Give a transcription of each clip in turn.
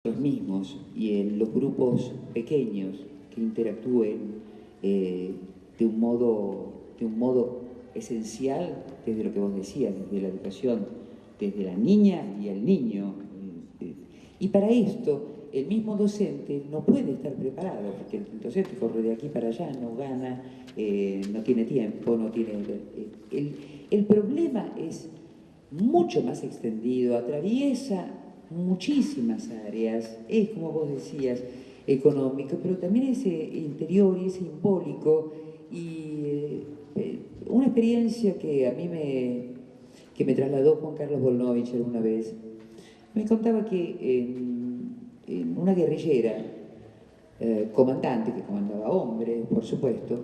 nosotros mismos y en los grupos pequeños que interactúen de un modo esencial desde lo que vos decías, desde la educación, desde la niña y el niño. Y para esto, el mismo docente no puede estar preparado, porque el docente corre de aquí para allá, no gana, no tiene tiempo, no tiene... El problema es mucho más extendido, atraviesa muchísimas áreas, es como vos decías, económico, pero también es interior y es simbólico y una experiencia que a mí me trasladó Juan Carlos Volnovich alguna vez. Me contaba que en una guerrillera, comandante, que comandaba hombres, por supuesto,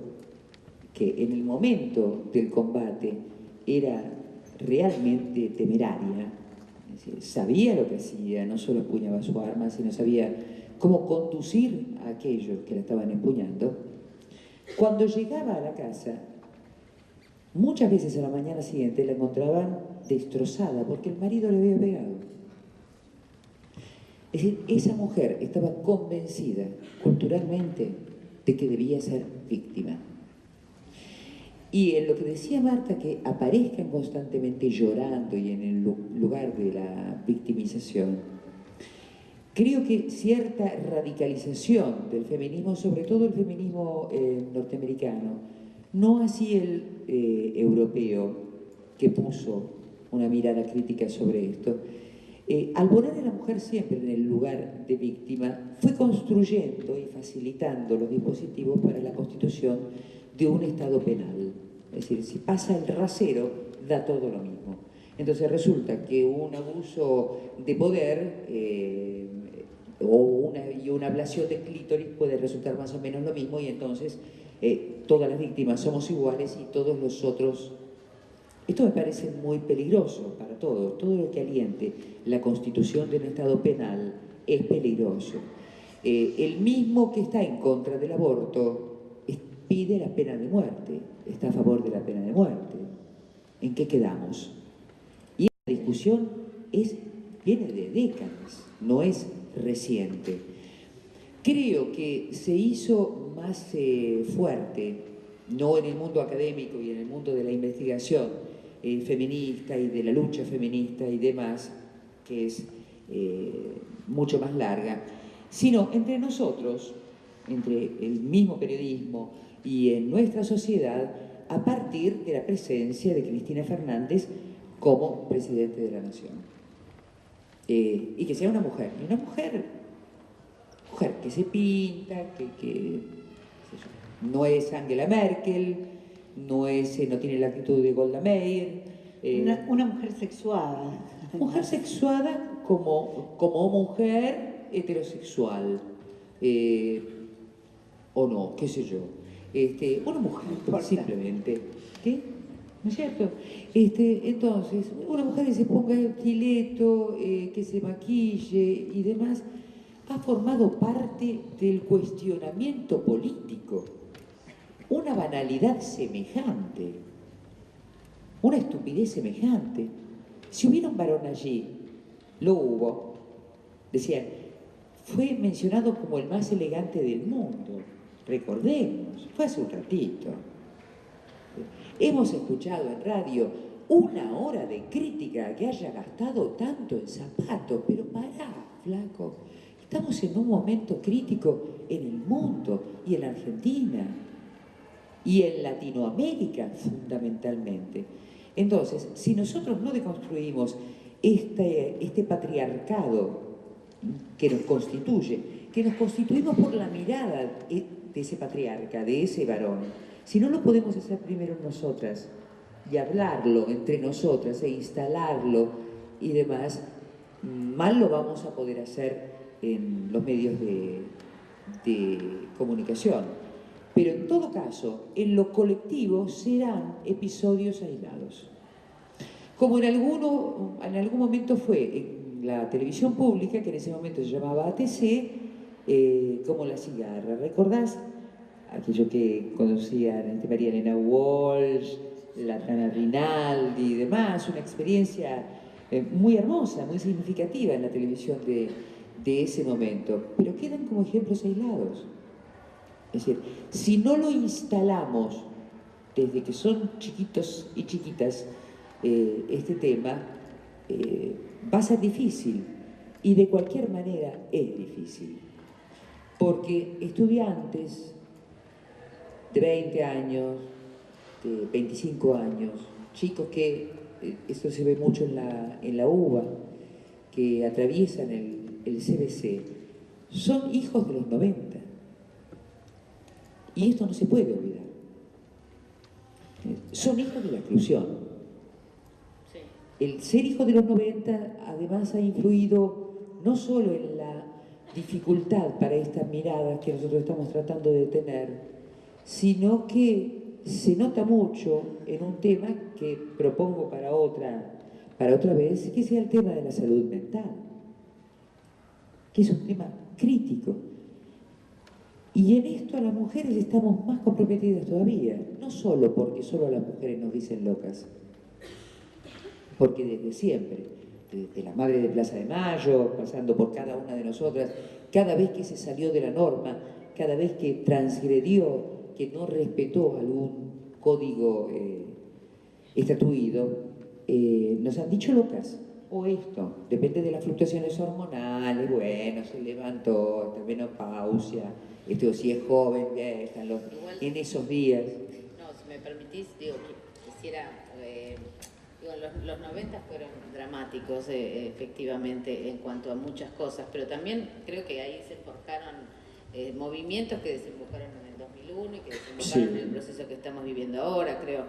que en el momento del combate era realmente temeraria, es decir, sabía lo que hacía, no solo empuñaba su arma, sino sabía cómo conducir a aquellos que la estaban empuñando. Cuando llegaba a la casa, muchas veces a la mañana siguiente la encontraban destrozada porque el marido le había pegado. Es decir, esa mujer estaba convencida culturalmente de que debía ser víctima. Y en lo que decía Marta, que aparezcan constantemente llorando y en el lugar de la victimización, creo que cierta radicalización del feminismo, sobre todo el feminismo norteamericano, no así el europeo, que puso una mirada crítica sobre esto, al poner a la mujer siempre en el lugar de víctima, fue construyendo y facilitando los dispositivos para la constitución de un Estado penal. Es decir, si pasa el rasero, da todo lo mismo. Entonces resulta que un abuso de poder y una ablación de clítoris puede resultar más o menos lo mismo y entonces todas las víctimas somos iguales y todos los otros... Esto me parece muy peligroso para todos. Todo lo que aliente la constitución de un Estado penal es peligroso. El mismo que está en contra del aborto pide la pena de muerte, está a favor de la pena de muerte. ¿En qué quedamos? Y esta discusión viene de décadas, no es reciente. Creo que se hizo más fuerte, no en el mundo académico y en el mundo de la investigación feminista y de la lucha feminista y demás, que es mucho más larga, sino entre nosotros, entre el mismo periodismo y en nuestra sociedad, a partir de la presencia de Cristina Fernández como presidente de la Nación. Y que sea una mujer que se pinta, que no es Angela Merkel, no tiene la actitud de Golda Meir. Una mujer sexuada. Mujer sexuada como mujer heterosexual. O no, qué sé yo. Una mujer, simplemente. ¿Qué? ¿No es cierto? Entonces, una mujer que se ponga el estileto, que se maquille y demás, ha formado parte del cuestionamiento político. Una banalidad semejante, una estupidez semejante. Si hubiera un varón allí, lo hubo, decían, fue mencionado como el más elegante del mundo. Recordemos, fue hace un ratito. Hemos escuchado en radio 1 hora de crítica que haya gastado tanto en zapatos, pero pará, flaco. Estamos en un momento crítico en el mundo y en la Argentina y en Latinoamérica fundamentalmente. Entonces, si nosotros no deconstruimos este patriarcado que nos constituye, que nos constituimos por la mirada de ese patriarca, de ese varón, si no lo podemos hacer primero nosotras y hablarlo entre nosotras e instalarlo y demás, mal lo vamos a poder hacer en los medios de comunicación. Pero en todo caso, en lo colectivo serán episodios aislados. Como en algún momento fue en la televisión pública, que en ese momento se llamaba ATC, como La Cigarra. ¿Recordás? Aquello que conducían María Elena Walsh, la Tana Rinaldi y demás, una experiencia muy hermosa, muy significativa en la televisión de ese momento, pero quedan como ejemplos aislados. Es decir, si no lo instalamos desde que son chiquitos y chiquitas, este tema, va a ser difícil, y de cualquier manera es difícil, porque estudiantes de 20 años, de 25 años, chicos que, esto se ve mucho en la UBA, que atraviesan el CBC, son hijos de los 90. Y esto no se puede olvidar. Son hijos de la exclusión. El ser hijo de los 90 además ha influido no solo en la dificultad para estas miradas que nosotros estamos tratando de tener, sino que se nota mucho en un tema que propongo para otra vez, que sea el tema de la salud mental, que es un tema crítico. Y en esto las mujeres estamos más comprometidas todavía, no solo porque solo las mujeres nos dicen locas, porque desde siempre, desde la madre de Plaza de Mayo, pasando por cada una de nosotras, cada vez que se salió de la norma, cada vez que transgredió, que no respetó algún código estatuido, nos han dicho locas. O esto, depende de las fluctuaciones hormonales, bueno, se levantó, esta menopausia, o si es joven, vieja, en esos días. No, si me permitís, digo, quisiera... los 90 fueron dramáticos, efectivamente, en cuanto a muchas cosas, pero también creo que ahí se forjaron movimientos que desembocaron en el 2001 y que desembocaron en el proceso que estamos viviendo ahora, creo.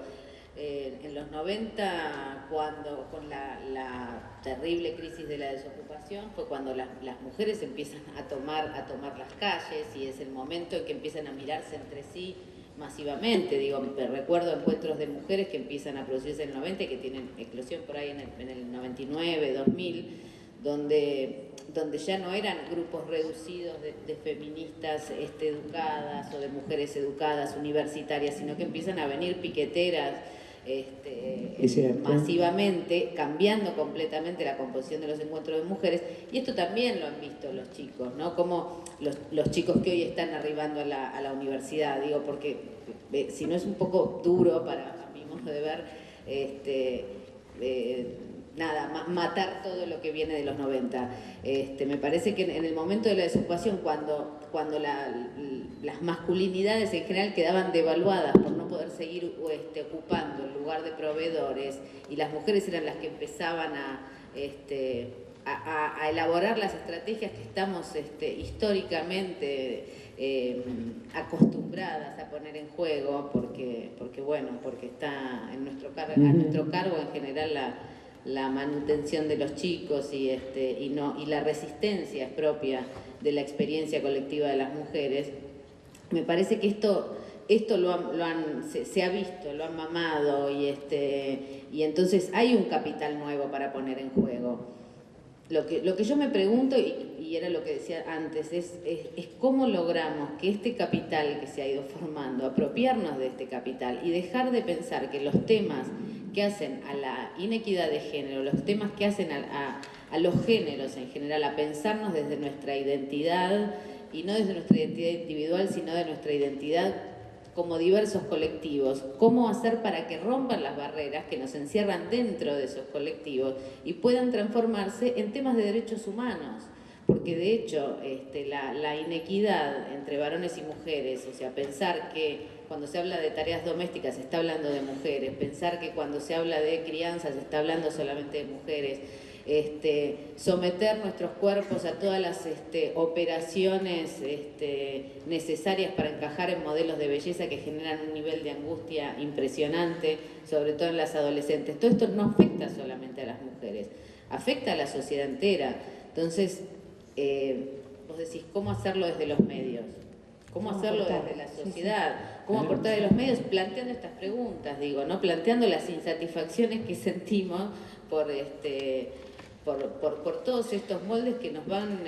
En los 90, cuando con la terrible crisis de la desocupación, fue cuando las mujeres empiezan a tomar las calles, y es el momento en que empiezan a mirarse entre sí masivamente. Digo, recuerdo encuentros de mujeres que empiezan a producirse en el 90 y que tienen eclosión por ahí en el 99, 2000, donde ya no eran grupos reducidos de feministas educadas o de mujeres educadas universitarias, sino que empiezan a venir piqueteras masivamente, cambiando completamente la composición de los encuentros de mujeres. Y esto también lo han visto los chicos, ¿no? Como los chicos que hoy están arribando a la universidad, digo, porque si no es un poco duro para mi modo de ver, matar todo lo que viene de los 90. Me parece que en el momento de la desocupación, cuando las masculinidades en general quedaban devaluadas por no poder seguir ocupando el lugar de proveedores, y las mujeres eran las que empezaban a elaborar las estrategias que estamos históricamente acostumbradas a poner en juego, porque está en nuestro a nuestro cargo en general la manutención de los chicos y la resistencia es propia de la experiencia colectiva de las mujeres. Me parece que esto se ha visto, lo han mamado, y entonces hay un capital nuevo para poner en juego. Lo que yo me pregunto, y era lo que decía antes, es cómo logramos que este capital que se ha ido formando, apropiarnos de este capital y dejar de pensar que los temas que hacen a la inequidad de género, los temas que hacen a los géneros en general, a pensarnos desde nuestra identidad, y no desde nuestra identidad individual, sino de nuestra identidad como diversos colectivos, cómo hacer para que rompan las barreras que nos encierran dentro de esos colectivos y puedan transformarse en temas de derechos humanos. Porque de hecho la inequidad entre varones y mujeres, o sea, pensar que cuando se habla de tareas domésticas se está hablando de mujeres, pensar que cuando se habla de crianza se está hablando solamente de mujeres, someter nuestros cuerpos a todas las operaciones necesarias para encajar en modelos de belleza que generan un nivel de angustia impresionante, sobre todo en las adolescentes. Todo esto no afecta solamente a las mujeres, afecta a la sociedad entera. Entonces, vos decís, ¿cómo hacerlo desde los medios? ¿Cómo hacerlo desde la sociedad? ¿Cómo aportar de los medios? Planteando estas preguntas, digo, ¿no? Planteando las insatisfacciones que sentimos por todos estos moldes que nos van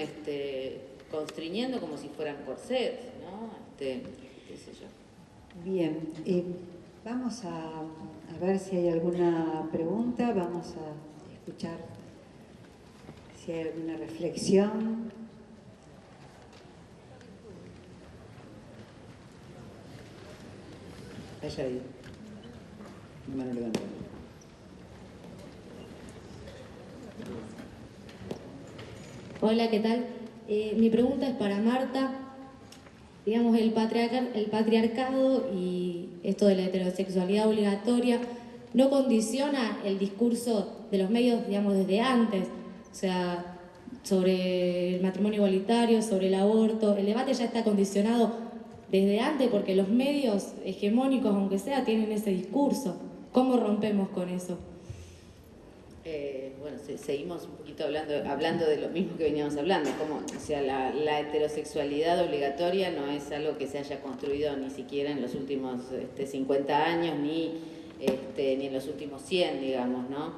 constriñendo como si fueran corsets, ¿no? Qué sé yo. Bien, vamos a ver si hay alguna pregunta, vamos a escuchar si hay alguna reflexión. Allá ahí. Mano levantada. Hola, ¿qué tal? Mi pregunta es para Marta. Digamos, el patriarcado y esto de la heterosexualidad obligatoria no condiciona el discurso de los medios, digamos, desde antes. O sea, sobre el matrimonio igualitario, sobre el aborto. El debate ya está condicionado desde antes porque los medios hegemónicos, aunque sea, tienen ese discurso. ¿Cómo rompemos con eso? Bueno, seguimos un poquito hablando de lo mismo que veníamos hablando, como, o sea, la heterosexualidad obligatoria no es algo que se haya construido ni siquiera en los últimos 50 años, ni en los últimos 100, digamos, ¿no?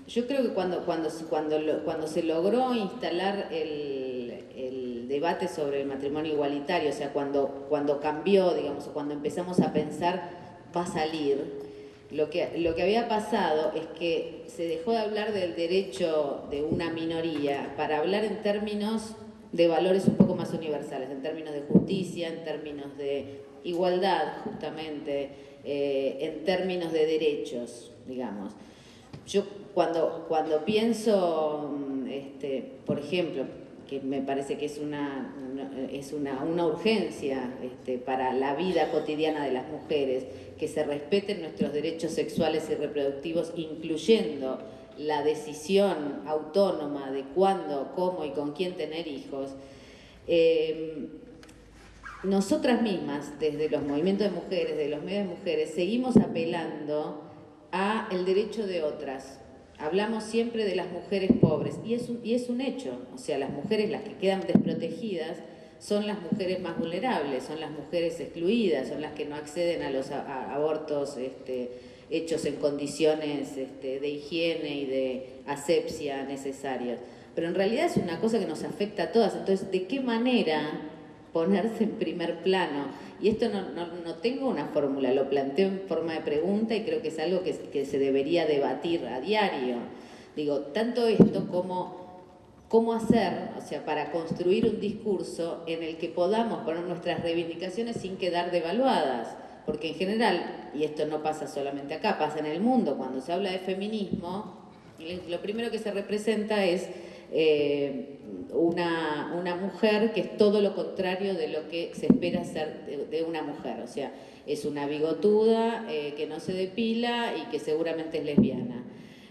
Yo creo que cuando se logró instalar el debate sobre el matrimonio igualitario, o sea, cuando cambió, digamos, o cuando empezamos a pensar, va a salir. Lo que había pasado es que se dejó de hablar del derecho de una minoría para hablar en términos de valores un poco más universales, en términos de justicia, en términos de igualdad, justamente, en términos de derechos, digamos. Yo cuando pienso, por ejemplo, que me parece que es una urgencia para la vida cotidiana de las mujeres, que se respeten nuestros derechos sexuales y reproductivos, incluyendo la decisión autónoma de cuándo, cómo y con quién tener hijos. Nosotras mismas, desde los movimientos de mujeres, de los medios de mujeres, seguimos apelando a el derecho de otras. Hablamos siempre de las mujeres pobres y es un hecho, o sea, las mujeres, las que quedan desprotegidas, son las mujeres más vulnerables, son las mujeres excluidas, son las que no acceden a los abortos hechos en condiciones de higiene y de asepsia necesarias. Pero en realidad es una cosa que nos afecta a todas. Entonces, ¿de qué manera ponerse en primer plano? Y esto no tengo una fórmula, lo planteo en forma de pregunta y creo que es algo que se debería debatir a diario. Digo, tanto esto como cómo hacer, o sea, para construir un discurso en el que podamos poner nuestras reivindicaciones sin quedar devaluadas. Porque en general, y esto no pasa solamente acá, pasa en el mundo, cuando se habla de feminismo, lo primero que se representa es una mujer que es todo lo contrario de lo que se espera ser de una mujer. O sea, es una bigotuda que no se depila y que seguramente es lesbiana.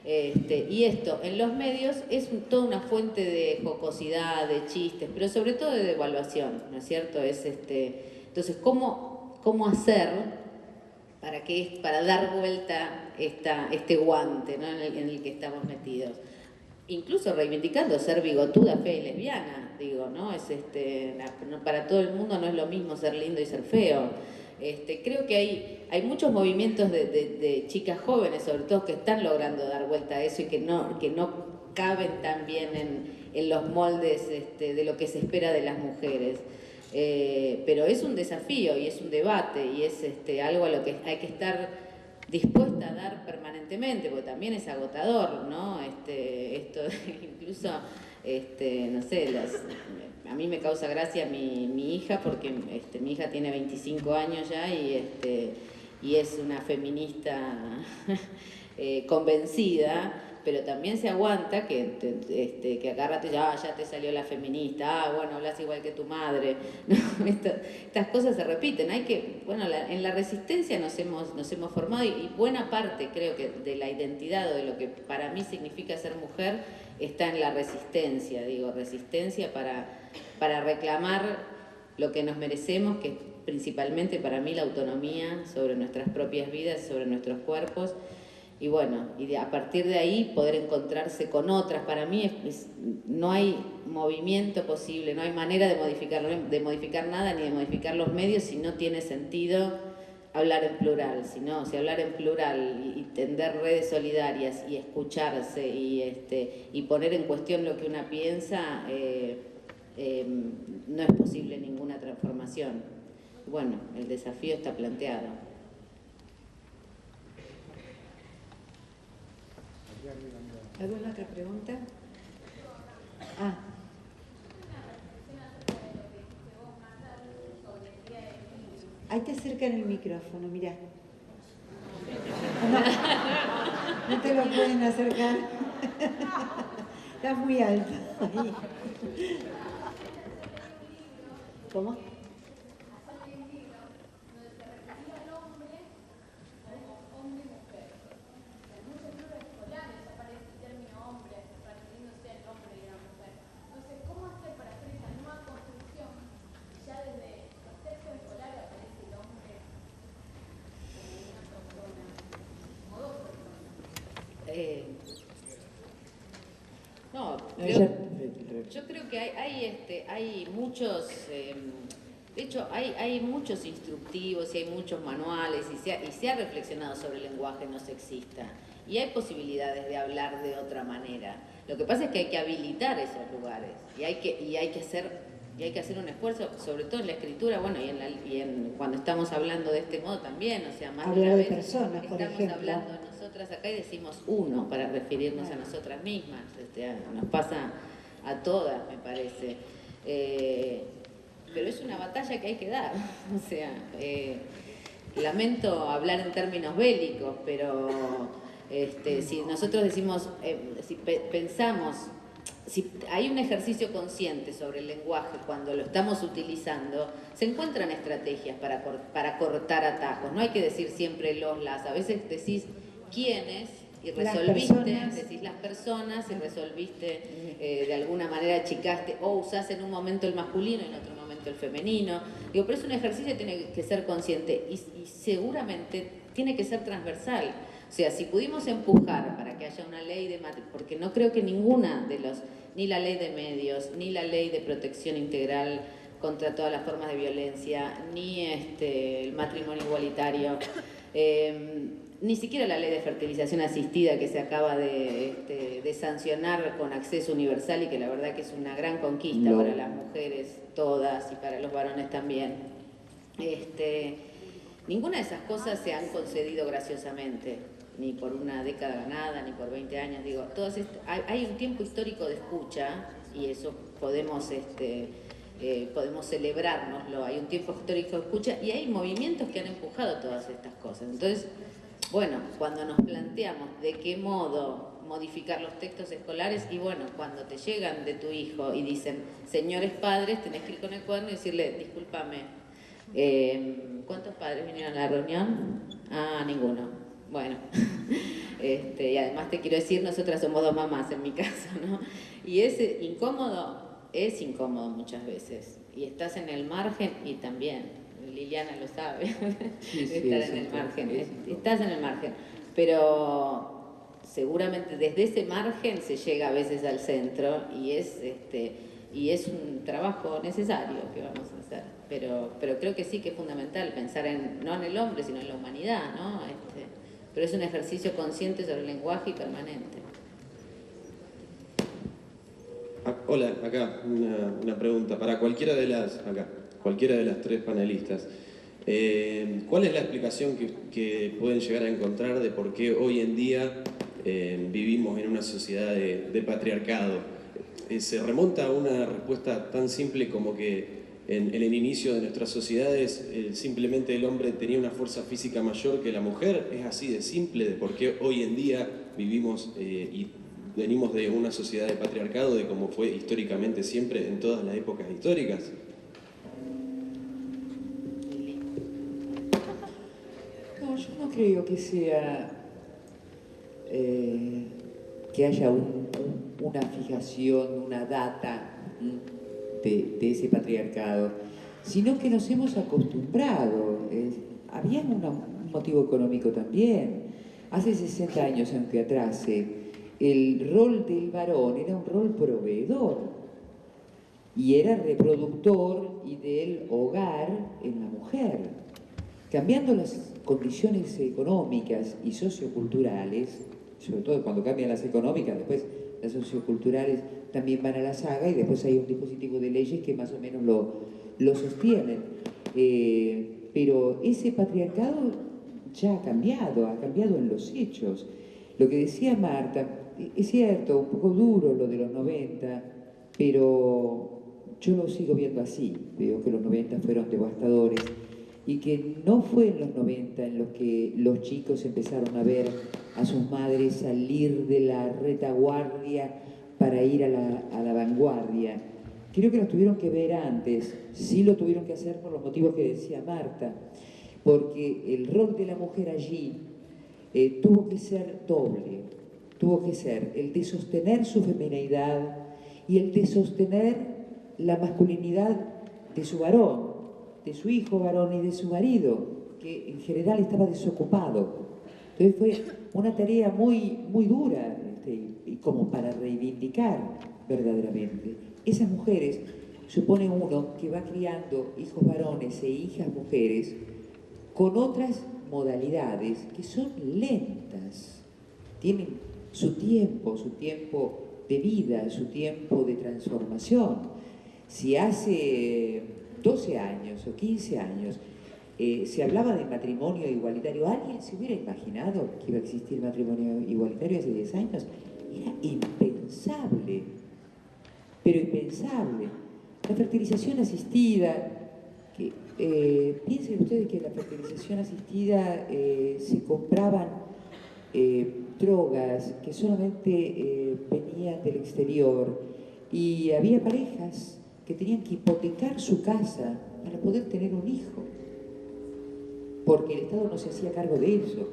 Y esto en los medios es toda una fuente de jocosidad, de chistes, pero sobre todo de devaluación, ¿no es cierto? Entonces, ¿cómo hacer para dar vuelta este guante, ¿no? en el que estamos metidos? Incluso reivindicando ser bigotuda, fea y lesbiana, digo, ¿no? Para todo el mundo no es lo mismo ser lindo y ser feo. Creo que hay muchos movimientos de chicas jóvenes, sobre todo, que están logrando dar vuelta a eso y que no caben tan bien en los moldes de lo que se espera de las mujeres. Pero es un desafío y es un debate y es algo a lo que hay que estar dispuesta a dar permanentemente, porque también es agotador, ¿no? Esto incluso, no sé, a mí me causa gracia mi hija, porque mi hija tiene 25 años ya y es una feminista convencida, pero también se aguanta que agárrate, ya te salió la feminista, bueno, hablas igual que tu madre. ¿No? Estas cosas se repiten. En la resistencia nos hemos formado y buena parte, creo que, de la identidad o de lo que para mí significa ser mujer está en la resistencia. Digo, resistencia para reclamar lo que nos merecemos, que es principalmente para mí la autonomía sobre nuestras propias vidas, sobre nuestros cuerpos. Y bueno, a partir de ahí poder encontrarse con otras. Para mí no hay movimiento posible, no hay manera de modificar nada ni de modificar los medios si no tiene sentido hablar en plural. Si hablar en plural y tender redes solidarias y escucharse y poner en cuestión lo que una piensa, no es posible ninguna transformación. Bueno, el desafío está planteado. ¿Alguna otra pregunta? ahí te acercan el micrófono, mirá. No te lo pueden acercar. Estás muy alto. ¿Cómo? No, yo creo que hay muchos, de hecho hay muchos instructivos y hay muchos manuales y se ha reflexionado sobre el lenguaje no sexista y hay posibilidades de hablar de otra manera. Lo que pasa es que hay que habilitar esos lugares y hay que hacer un esfuerzo, sobre todo en la escritura, bueno, cuando estamos hablando de este modo también, o sea, más hablar de una de vez personas, por estamos ejemplo. hablando nosotras acá y decimos uno para referirnos a nosotras mismas. Nos pasa a todas, me parece. Pero es una batalla que hay que dar. O sea, lamento hablar en términos bélicos, pero si nosotros decimos, si pensamos, si hay un ejercicio consciente sobre el lenguaje cuando lo estamos utilizando, se encuentran estrategias para cortar atajos. No hay que decir siempre las. A veces decís quiénes y resolviste, decís las personas y resolviste de alguna manera, achicaste o usás en un momento el masculino y en otro momento el femenino. Digo, pero es un ejercicio que tiene que ser consciente y seguramente tiene que ser transversal. O sea, si pudimos empujar para que haya una ley de porque no creo que ninguna de ni la ley de medios, ni la ley de protección integral contra todas las formas de violencia, ni el matrimonio igualitario, ni siquiera la ley de fertilización asistida que se acaba de sancionar con acceso universal y que la verdad que es una gran conquista para las mujeres todas y para los varones también. Ninguna de esas cosas se han concedido graciosamente, ni por una década ganada, ni por 20 años. Digo, hay un tiempo histórico de escucha y eso podemos celebrárnoslo. Hay un tiempo histórico de escucha y hay movimientos que han empujado todas estas cosas. Entonces, bueno, cuando nos planteamos de qué modo modificar los textos escolares, y bueno, cuando te llegan de tu hijo y dicen, señores padres, tenés que ir con el cuaderno y decirle, discúlpame, ¿cuántos padres vinieron a la reunión? Ah, ninguno. Bueno, y además te quiero decir, nosotras somos dos mamás en mi caso, ¿no? Y es incómodo muchas veces. Y estás en el margen y también, Liliana lo sabe, estar en el margen. Estás en el margen, pero seguramente desde ese margen se llega a veces al centro y es un trabajo necesario que vamos a hacer. Pero creo que sí que es fundamental pensar no en el hombre, sino en la humanidad, ¿no? Pero es un ejercicio consciente sobre el lenguaje y permanente. Hola, acá una pregunta para cualquiera de las tres panelistas. ¿Cuál es la explicación que pueden llegar a encontrar de por qué hoy en día vivimos en una sociedad de patriarcado? Se remonta a una respuesta tan simple como que en el inicio de nuestras sociedades simplemente el hombre tenía una fuerza física mayor que la mujer. Es así de simple de por qué hoy en día vivimos y venimos de una sociedad de patriarcado, de como fue históricamente siempre en todas las épocas históricas. No, yo no creo que sea que haya una fijación, una data de ese patriarcado, sino que nos hemos acostumbrado. Había un motivo económico también. Hace 60 años, aunque atrase, el rol del varón era un rol proveedor y era reproductor y del hogar en la mujer. Cambiando las condiciones económicas y socioculturales, sobre todo cuando cambian las económicas, después las socioculturales también van a la saga y después hay un dispositivo de leyes que más o menos lo sostienen. Pero ese patriarcado ya ha cambiado en los hechos. Lo que decía Marta, es cierto, un poco duro lo de los 90, pero yo lo sigo viendo así. Veo que los 90 fueron devastadores. y que no fue en los 90 en los que los chicos empezaron a ver a sus madres salir de la retaguardia para ir a la vanguardia. Creo que los tuvieron que ver antes, sí lo tuvieron que hacer por los motivos que decía Marta, porque el rol de la mujer allí tuvo que ser doble, tuvo que ser el de sostener su femineidad y el de sostener la masculinidad de su varón, de su hijo varón y de su marido, que en general estaba desocupado. Entonces fue una tarea muy, muy dura y como para reivindicar verdaderamente. Esas mujeres, supone uno que va criando hijos varones e hijas mujeres con otras modalidades que son lentas, tienen su tiempo de vida, su tiempo de transformación. Si hace 12 años o 15 años se hablaba de matrimonio igualitario, ¿alguien se hubiera imaginado que iba a existir matrimonio igualitario hace 10 años? Era impensable, pero impensable. La fertilización asistida, piensen ustedes que la fertilización asistida se compraban drogas que solamente venían del exterior y había parejas que tenían que hipotecar su casa para poder tener un hijo, porque el Estado no se hacía cargo de eso.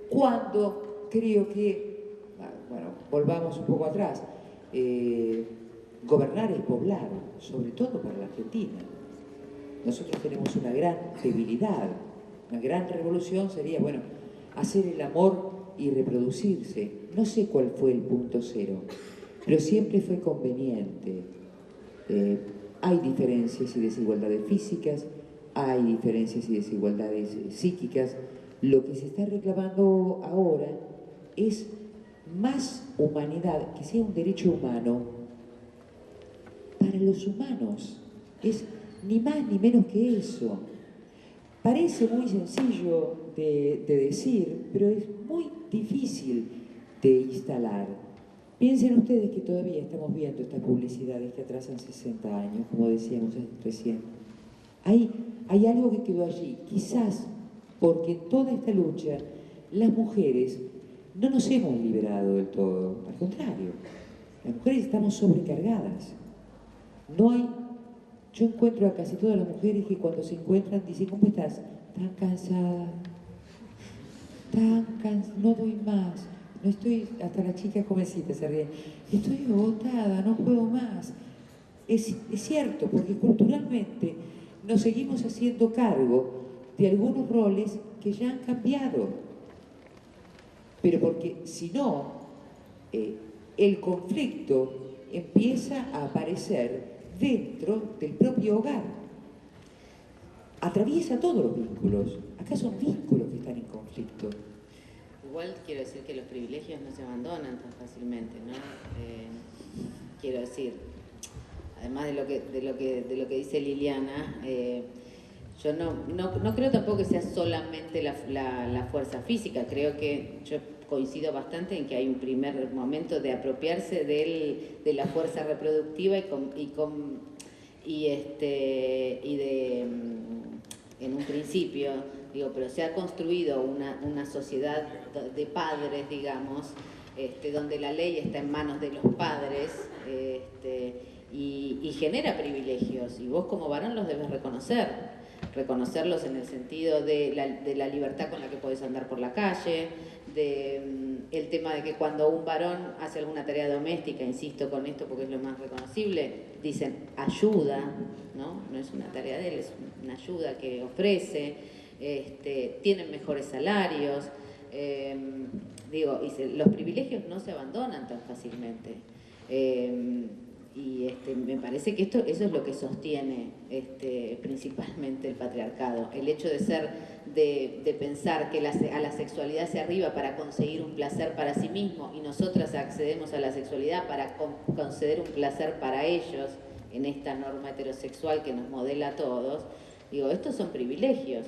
Cuando creo que, bueno, volvamos un poco atrás, gobernar es poblar, sobre todo para la Argentina. Nosotros tenemos una gran debilidad, una gran revolución sería, bueno, hacer el amor y reproducirse. No sé cuál fue el punto cero, pero siempre fue conveniente. Hay diferencias y desigualdades físicas, hay diferencias y desigualdades psíquicas. Lo que se está reclamando ahora es más humanidad, que sea un derecho humano para los humanos. Es ni más ni menos que eso. Parece muy sencillo de decir, pero es muy difícil de instalar. Piensen ustedes que todavía estamos viendo estas publicidades que atrasan 60 años, como decíamos recién. Hay algo que quedó allí, quizás porque en toda esta lucha las mujeres no nos hemos liberado del todo, al contrario, las mujeres estamos sobrecargadas. Yo encuentro a casi todas las mujeres que cuando se encuentran dicen, ¿cómo estás? Tan cansada, no doy más. No estoy, hasta las chicas jovencitas se ríen, estoy agotada, no puedo más. Es cierto, porque culturalmente nos seguimos haciendo cargo de algunos roles que ya han cambiado. Pero porque si no, el conflicto empieza a aparecer dentro del propio hogar. Atraviesa todos los vínculos. Acá son vínculos que están en conflicto. Igual quiero decir que los privilegios no se abandonan tan fácilmente, ¿no? Quiero decir, además de lo que dice Liliana, yo no creo tampoco que sea solamente la fuerza física. Creo que yo coincido bastante en que hay un primer momento de apropiarse de la fuerza reproductiva en un principio, pero se ha construido una sociedad de padres, digamos, donde la ley está en manos de los padres, y genera privilegios, y vos como varón los debes reconocerlos en el sentido de la libertad con la que podés andar por la calle, el tema de que cuando un varón hace alguna tarea doméstica, insisto con esto porque es lo más reconocible, dicen ayuda, no es una tarea de él, es una ayuda que ofrece, tienen mejores salarios, los privilegios no se abandonan tan fácilmente. Me parece que eso es lo que sostiene principalmente el patriarcado, el hecho de pensar que a la sexualidad se arriba para conseguir un placer para sí mismo y nosotras accedemos a la sexualidad para conceder un placer para ellos en esta norma heterosexual que nos modela a todos. Estos son privilegios.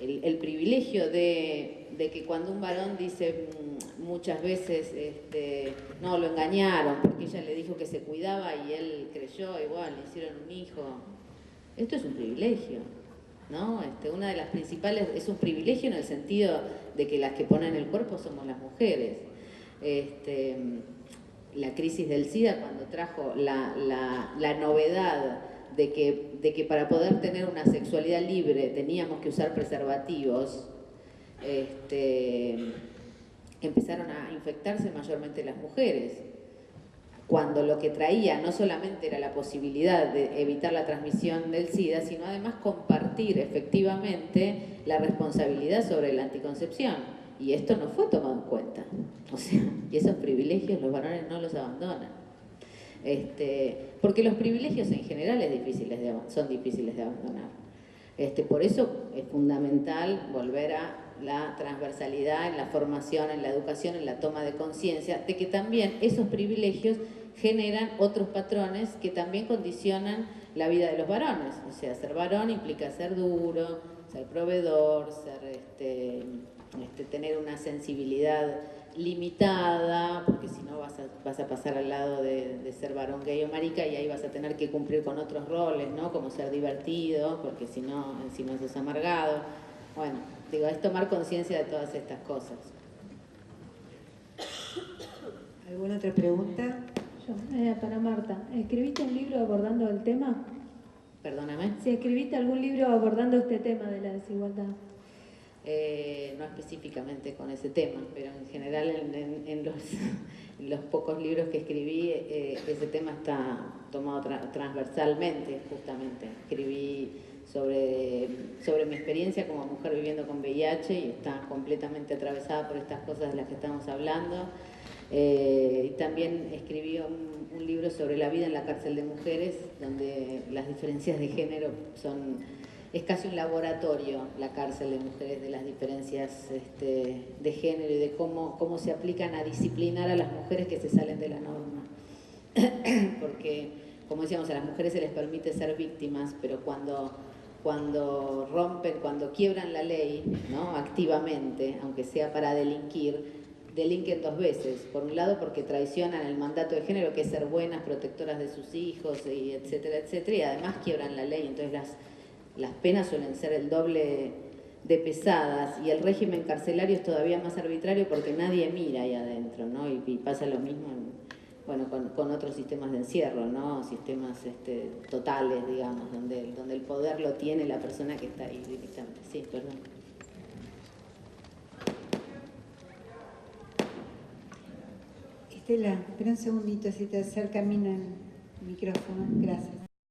El privilegio de que cuando un varón dice muchas veces, no, lo engañaron porque ella le dijo que se cuidaba y él creyó, igual, le hicieron un hijo. Esto es un privilegio. ¿no? Una de las principales, es un privilegio en el sentido de que las que ponen el cuerpo somos las mujeres. La crisis del SIDA, cuando trajo la novedad de que para poder tener una sexualidad libre teníamos que usar preservativos, empezaron a infectarse mayormente las mujeres, cuando lo que traía no solamente era la posibilidad de evitar la transmisión del SIDA, sino además compartir efectivamente la responsabilidad sobre la anticoncepción. Y esto no fue tomado en cuenta. O sea, y esos privilegios los varones no los abandonan. Porque los privilegios en general son difíciles de abandonar. Por eso es fundamental volver a la transversalidad en la formación, en la educación, en la toma de conciencia, de que también esos privilegios generan otros patrones que también condicionan la vida de los varones. O sea, ser varón implica ser duro, ser proveedor, tener una sensibilidad limitada, porque si no vas a pasar al lado de ser varón gay o marica y ahí vas a tener que cumplir con otros roles, ¿no? Como ser divertido, porque si no, encima sos amargado. Bueno, digo, es tomar conciencia de todas estas cosas. ¿Alguna otra pregunta? Para Marta, ¿escribiste un libro abordando el tema? Perdóname. Si escribiste algún libro abordando este tema de la desigualdad. No específicamente con ese tema, pero en general en los pocos libros que escribí, ese tema está tomado transversalmente, justamente. Escribí sobre mi experiencia como mujer viviendo con VIH y está completamente atravesada por estas cosas de las que estamos hablando. Y también escribí un libro sobre la vida en la cárcel de mujeres, donde las diferencias de género es casi un laboratorio, la cárcel de mujeres, de las diferencias de género y de cómo se aplican a disciplinar a las mujeres que se salen de la norma. Porque, como decíamos, a las mujeres se les permite ser víctimas, pero cuando rompen, cuando quiebran la ley, ¿no? Activamente, aunque sea para delinquir, delinquen dos veces. Por un lado porque traicionan el mandato de género, que es ser buenas, protectoras de sus hijos, y etcétera, etcétera, y además quiebran la ley. Entonces las penas suelen ser el doble de pesadas, y el régimen carcelario es todavía más arbitrario porque nadie mira ahí adentro, ¿no? Y pasa lo mismo con otros sistemas de encierro, ¿no? Sistemas totales, digamos, donde el poder lo tiene la persona que está ahí directamente. Sí, perdón. Estela, espera un segundito, si te acerca a mí el micrófono. Gracias.